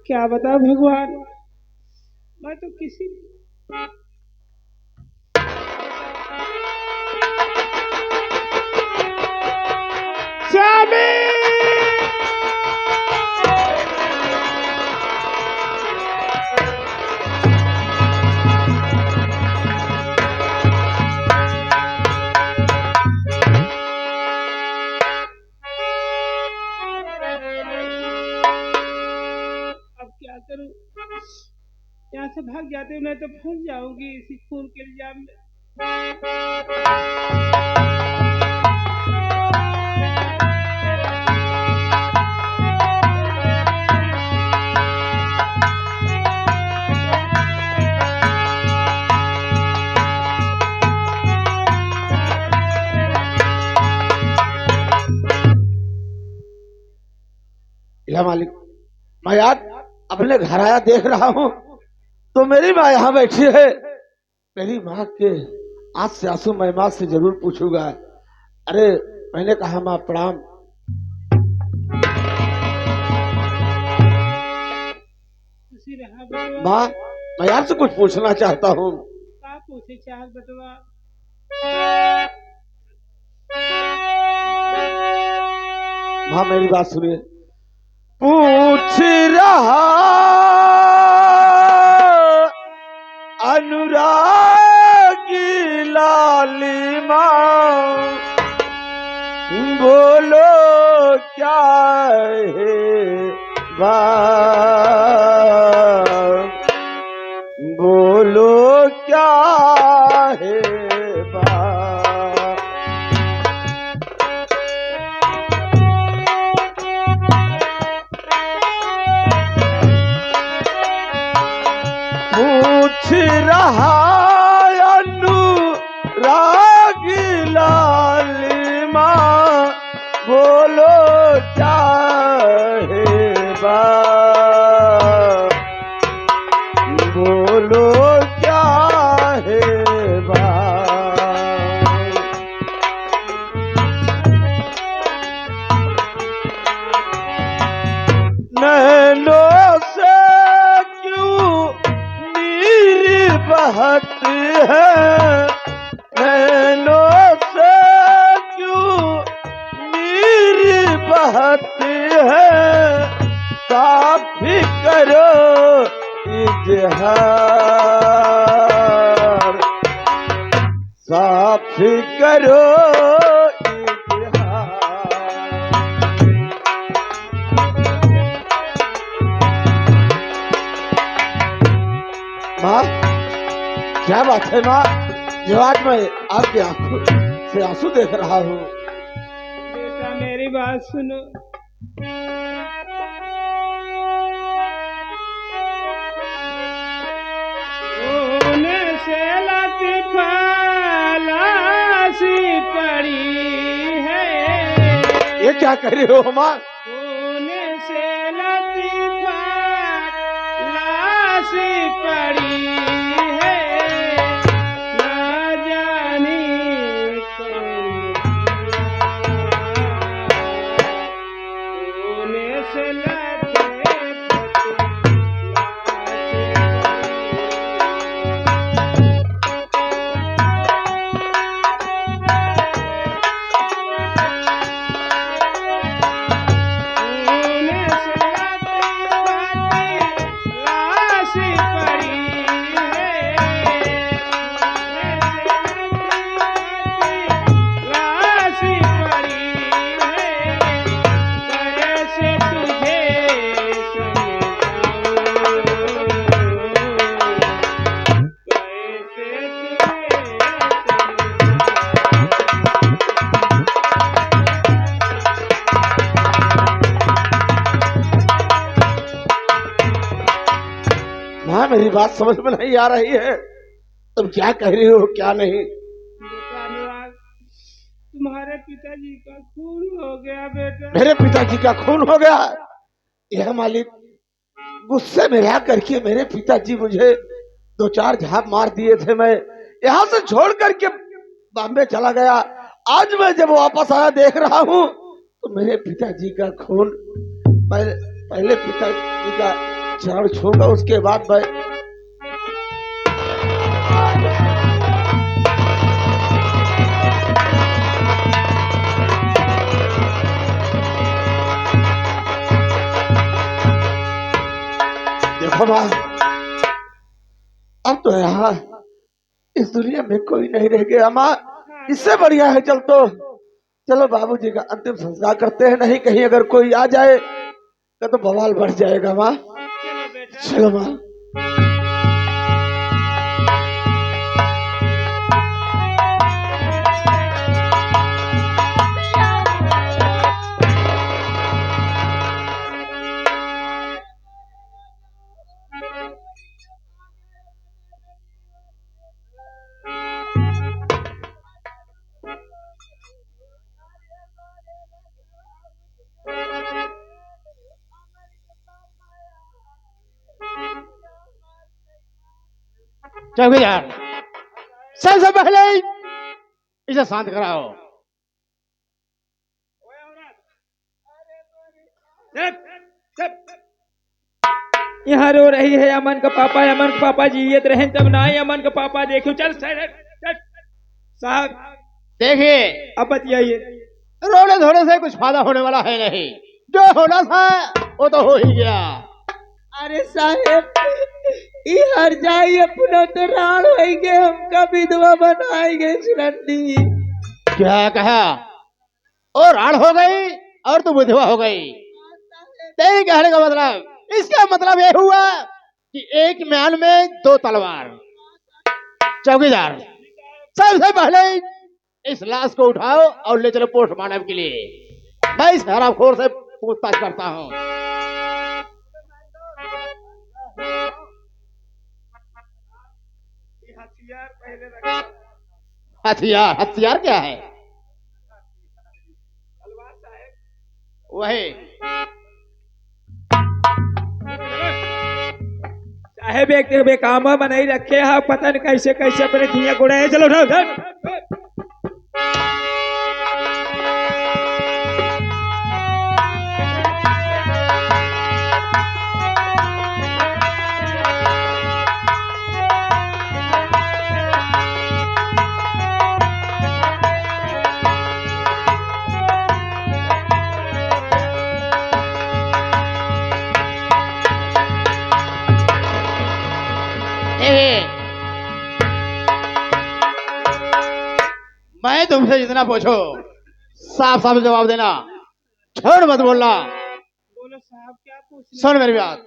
क्या बता भगवान, मैं तो किसी स्वामी अब क्या करूं, यहाँ से भाग जाते मैं तो फंस जाऊंगी इसी खून के इल्जाम में। या मालिक, मैं यार अपने घर आया देख रहा हूँ तो मेरी माँ यहाँ बैठी है। मेरी माँ के आंख से आंसू मैं माँ से जरूर पूछूंगा। अरे मैंने कहा माँ प्रणाम। माँ मैं आपसे कुछ पूछना चाहता हूँ। क्या पूछे चाहत बटवा? माँ मेरी बात सुनिए। पूछ रहा अनुरागी लालिमा, बोलो क्या है बात, बोलो क्या है बात। पूछ रहा अनुरागी लालिमा, बोलो क्या है बात, बोलो क्या है बात। नैनों से क्यों नीर बहती है, नैनों से क्यों नीर बहती है, साफ करो इजहार, साफ करो इजहार। माँ क्या बात है माँ, जो आज मैं आपकी आंखों से आंसू देख रहा हूँ। बेटा मेरी बात सुनो, होने से लतीफा लाशी पड़ी है। ये क्या कर रहे हो माँ? होने से लतीफा लाशी पड़ी है, ना जानी कौन किया। होने से लतीफा माँ मेरी बात समझ में नहीं आ रही है, तुम क्या कह रही हो क्या नहीं? बेटा अनुराग, तुम्हारे पिताजी का खून हो गया बेटा। मेरे पिताजी का खून हो गया? यह मालिक गुस्से में रह करके मेरे पिताजी मुझे दो चार झाप मार दिए थे। मैं यहाँ से छोड़ करके बॉम्बे चला गया। आज मैं जब वापस आया देख रहा हूँ तो मेरे पिताजी का खून, पहले पिताजी का चरण छूंगा उसके बाद मैं देखो माँ, अब तो यहाँ इस दुनिया में कोई नहीं रह गया माँ। इससे बढ़िया है चलो बाबूजी का अंतिम संस्कार करते हैं। नहीं कहीं अगर कोई आ जाए तो बवाल बढ़ जाएगा माँ। चलो माँ। चौकीदार, सबसे पहले इसे शांत कराओ। यहाँ रो रही है अमन का पापा जीवित रहे तब ना ही अमन का पापा देखो। चल साहब देखिए, अब बतियाइए। रोने धोने से कुछ फायदा होने वाला है नहीं। जो होना था वो तो हो ही गया। अरे साहेब, ये हर जाइए अपना तो राण होएंगे, हमका विधवा बनाएंगे सुरंडी। क्या कहा? और राण हो गई और तू विधवा हो गई। तेरे कहने का मतलब, इसका मतलब ये हुआ कि एक म्यान में दो तलवार। चौकीदार, सबसे पहले इस लाश को उठाओ और ले चलो पोस्टमार्टम के लिए। मैं इस हरामखोर से पूछताछ करता हूँ। हथियार क्या है? वही साहेब एक बेकामा बनाई रखे हैं, पता नहीं कैसे कैसे अपने थिया गुड़ाए। चलो उठाओ। मैं तुमसे जितना पूछो साफ साफ जवाब देना, छोड़ मत बोलना। बोलो साहब, क्या पूछना? सुन मेरी बात।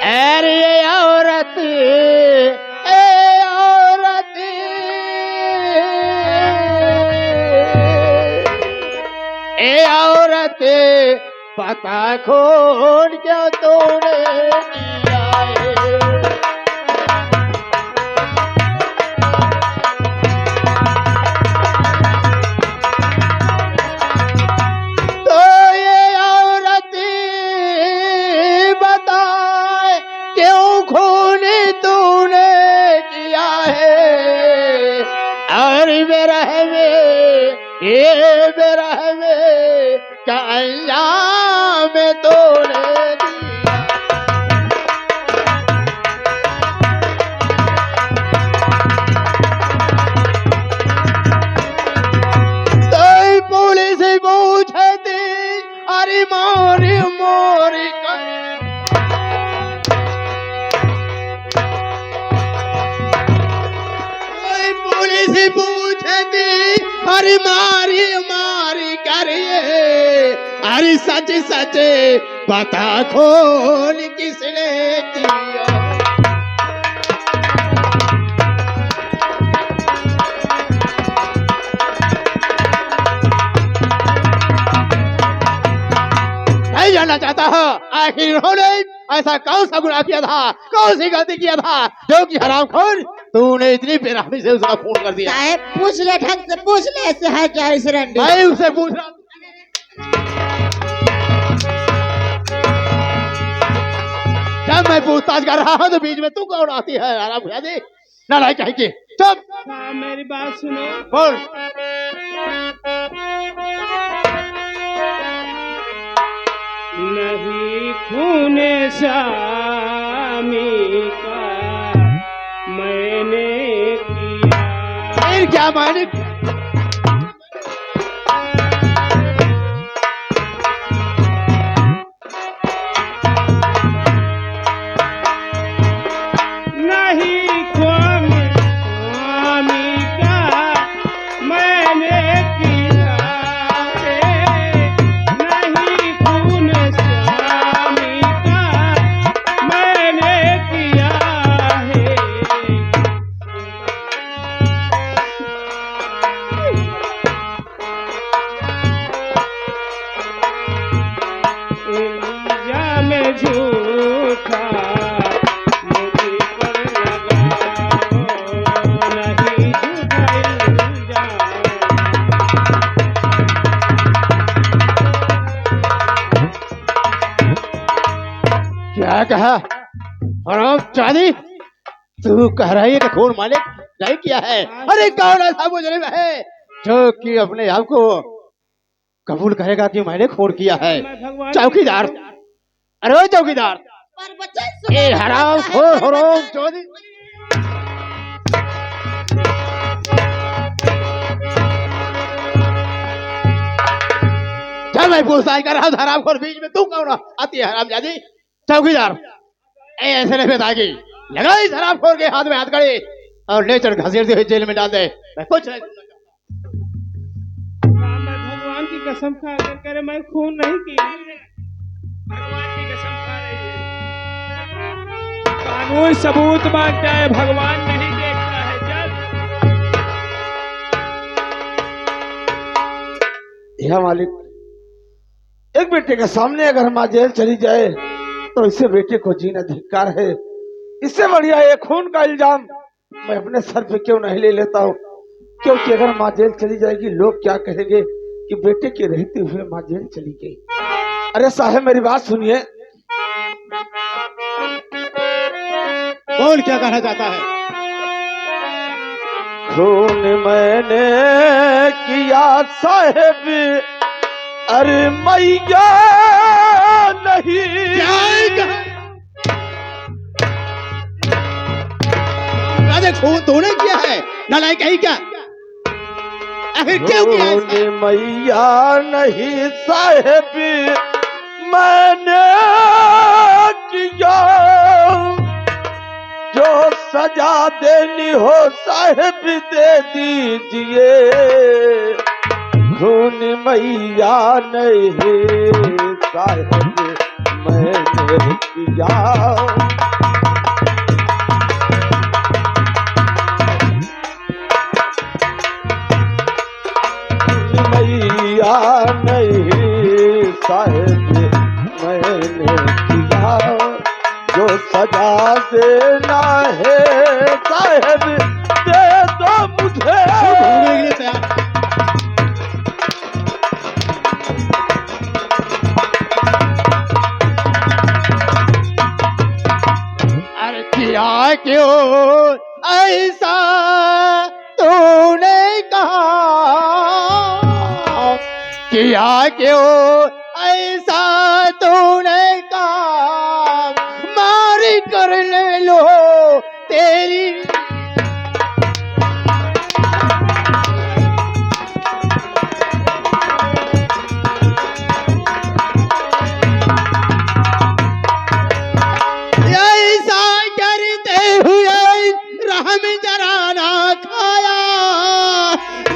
अरे औरत, औरत पता खोल क्या तूने किया है। तो ये औरत बताए क्यों खून तूने किया है। और बेरह में क्या अंजाम तूने दिया। तो पुलिस पूछती अरे मोरी पुलिस पूछती अरे मारी करिए। अरे सच पता खोल किसने किया। मैं जानना चाहता हूँ आखिर इन्होंने ऐसा कौन सा गुनाह किया था, कौन सी गलती किया था जो कि हरामखोर तूने इतनी बेरहमी से उसका खून कर दिया। साहब पूछ ले, ढंग से पूछ ले। ऐसे है क्या इस रंडी? मैं उसे पूछ रहा हूँ। जब मैं पूछताछ कर रहा हूँ तो बीच में तू कौन आती है? आराम भैया जी, नालायक कहीं की। चुप। साहब मेरी बात सुनो। बोल। नहीं खून स्वामी का मैंने किया। फिर क्या मैंने नहीं खून स्वामी का मैंने किया है, नहीं खून स्वामी का मैंने किया है। इल्जाम झूठा मुझ पर लगाओ, नहीं झूठा इल्जाम। क्या कहा? हराम चांदी, तू कह रही है कि खून मालिक नहीं किया है? अरे कौन ऐसा मुजरिम है जो कि अपने आप को कबूल करेगा कि मैंने खून किया है? मैं भगवान चौकीदार, अरे ओ चौकीदार, पर बच्चे ए हराम खोर हराम चौधरी, चल मैं पूछताछ कर रहा हूँ। हराम खोर बीच में तू कौन आती है? हराम जादी चौकीदार, ए ऐसे नहीं बताएगी। लगा इस हराम खोर के हाथ में हाथ कड़ी और ले चल घसीटते हुए जेल में डाल दे। मैं कुछ नहीं सुनना चाहता। मैं भगवान की कसम खा कर करे मैं खून नहीं किया। भगवान की कसम खा रही है। कानून सबूत मांगता है, भगवान नहीं देखता है। जब यह मालिक, एक बेटे के सामने अगर माँ जेल चली जाए तो इसे बेटे को जीना धिक्कार है। इससे बढ़िया ये खून का इल्जाम मैं अपने सर पे क्यों नहीं ले लेता हूँ, क्योंकि अगर माँ जेल चली जाएगी लोग क्या कहेंगे कि बेटे के रहते हुए माँ जेल चली गई। अरे साहब मेरी बात सुनिए। बोल क्या कहना चाहता है? खून मैंने किया साहेब, अरे मैया नहीं। राजा खून तूने किया है? नालायक है क्या? आखिर क्यों किया खून ऐसा? मैया नहीं साहेब मैंने किया, जो सजा देनी हो साहेब दे दीजिए। खून मैया नहीं साहेब मैंने किया। मैया नहीं साहेब मैंने किया, जो सजा देना है साहेब दे दो मुझे। ढूंढने के लिए तैयार। अरे किया क्यों ऐसा तूने कहा? किया क्यों ऐसा तूने कहा? मारी कर ले लो तेरी। ऐसा करते हुए रहम जरा ना खाया,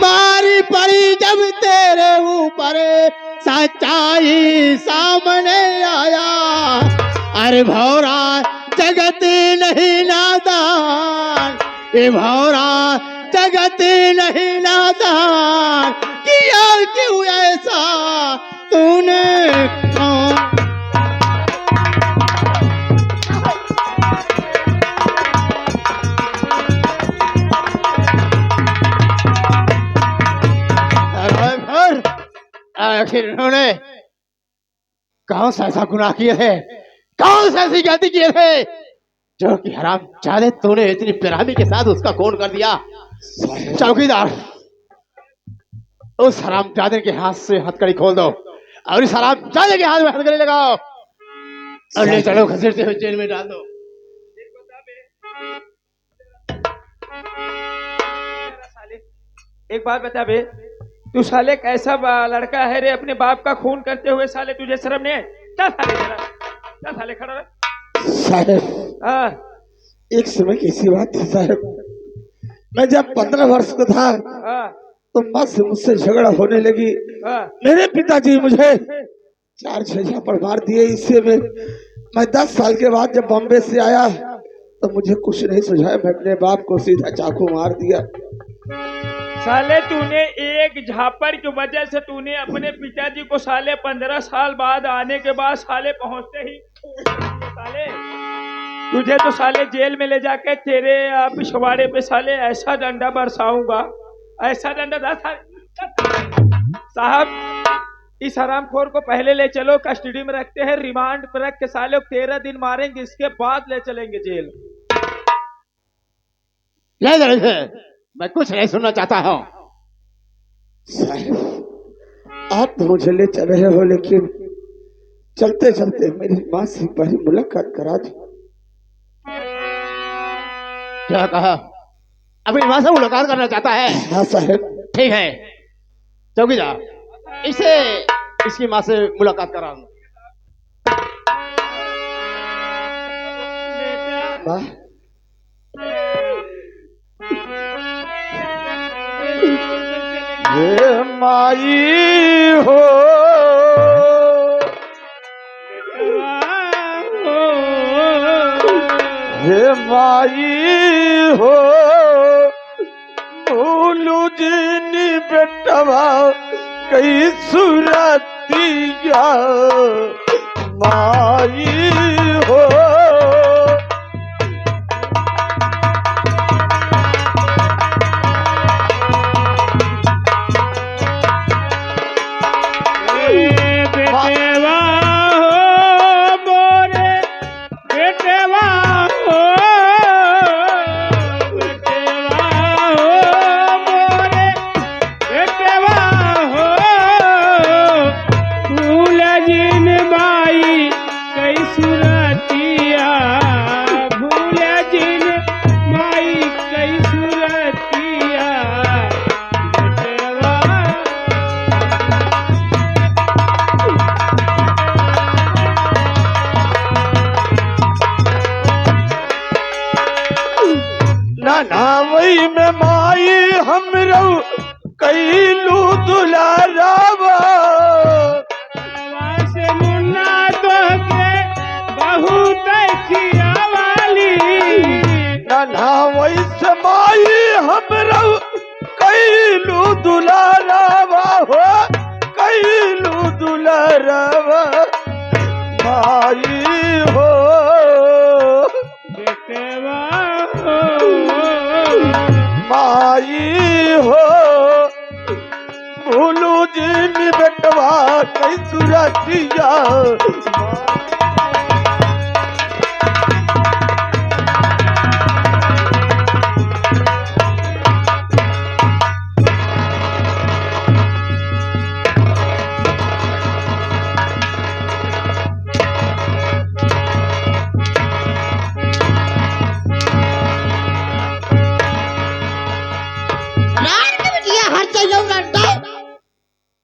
मारी पड़ी जब तेरे ऊपर सच्चाई सामने आया। अरे भौरा जगत नहीं नादान, ये भौरा जगत नहीं नादान, किया क्यों ऐसा तूने कौन? आखिर इन्होंने कौन सा ऐसा गुनाह किए थे, कौन सा ऐसी गलती किए थे जो कि हराम जादे तूने इतनी बेरहमी के साथ उसका खून कर दिया? चौकीदार, उस हराम जादे के हाथ से हथकड़ी खोल दो और इस हराम जादे के हाथ में हथकड़ी लगाओ। और ले चलो घसीटते हुए जेल में डाल दो। एक बात बता बे, तू साले कैसा लड़का है रे, अपने बाप का खून करते हुए साले तुझे शर्म नहीं है? चल साले जरा, चल साले खड़ा रह। साहब हाँ एक समय की ऐसी बात थी साहब, मैं जब 15 वर्ष का था हाँ तो माँ से मुझसे झगड़ा होने लगी। हाँ मेरे पिताजी मुझे 4-6 झापड़ मार दिए। इससे मैं 10 साल के बाद जब बॉम्बे से आया तो मुझे कुछ नहीं सुझाया, मैं अपने बाप को सीधा चाकू मार दिया। साले तूने एक झापड़ की वजह से तूने अपने पिताजी को साले 15 साल बाद आने के बाद साले पहुंचते ही साले तुझे तो साले जेल में ले जाके तेरे पिछवाड़े पे साले ऐसा डंडा बरसाऊंगा, ऐसा डंडा था साहब। इस हरामखोर को पहले ले चलो, कस्टडी में रखते हैं, रिमांड पर रख के साले 13 दिन मारेंगे, इसके बाद ले चलेंगे जेल। ले जाओ इसे, मैं कुछ नहीं सुनना चाहता हूँ। साहब आप तो मुझे ले चल रहे हो, लेकिन चलते चलते मेरी माँ से एक बारी मुलाकात करा दो। क्या कहा? अपनी माँ से मुलाकात करना चाहता है? हाँ साहब। ठीक है, चौकीदार इसे इसकी माँ से मुलाकात कराऊंगा। माँ ये माई हो, ये माई हो, भूलू जिनी बेटवा कई सुरतिया माई हो। बेटेवा हो मोरे, बेटेवा हो, बेटेवा हो मोरे, बेटेवा हो, भूल जिन माई कई सुरतिया, भूल जिन माई कई सुरतिया, बेटेवा। नावई में माई हम रहू कैलू दुलारावा, से मुन्ना तो के बहुत खियावाली, नावई से माई हम रहू कैलू दुलारावा हो, कैलू दुलारावा माई हो। बेटेवा हो, माई हो, भूलू जिन बेटवा कई सुरतिया। रात के बिटिया हर चाहिए रंडा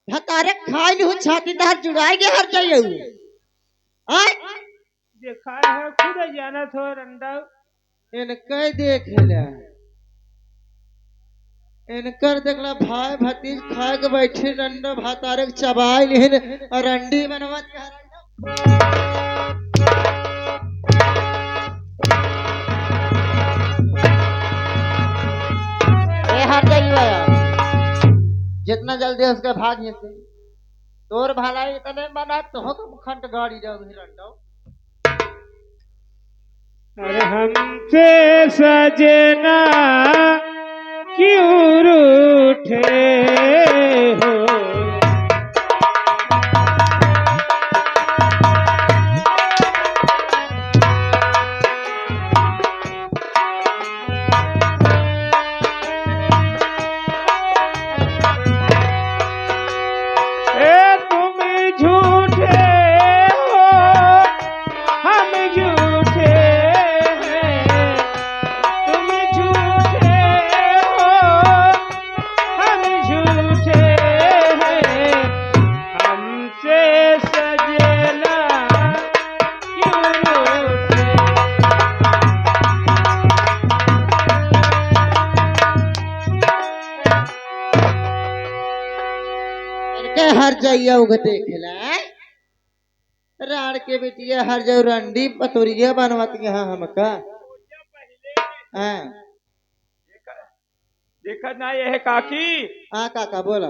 भतारे खाई नहीं छातीदार जुड़ाई के हर चाहिए आय देखा है खुद जाना थो रंडा। इनके देख ले, इनकर देखला भाई भतीज खाए के बैठे रंडा भातारे के चबाई लिहिन और रंडी बनवा दिया रंडा। ए हर चाहिए यार, जितना जल्दी हो उसके भाग से तोर भलाई इतने बना तो हो तुम खंड गाड़ी जाओ रंडा। अरे हमसे सजना क्यों रूठे हो, जाइया उग देख ले राड़ के बेटिया हर जो रंडी पतोरिया बनवाती है हमका हाँ देखत ना ये है काकी हाँ काका बोला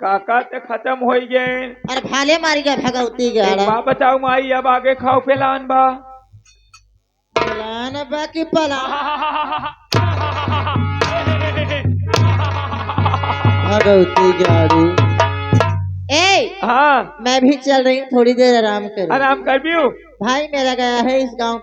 काका ते खत्म हो गए। अरे भाले मारी गया भगवती एक गाड़ा बा बताओ माई अब आगे खाओ फैलान बा पलान बाकी पला भगवती गाड़ी ए हाँ मैं भी चल रही हूँ थोड़ी देर आराम करूँ आराम कर भी हूँ। भाई मेरा गया है इस गांव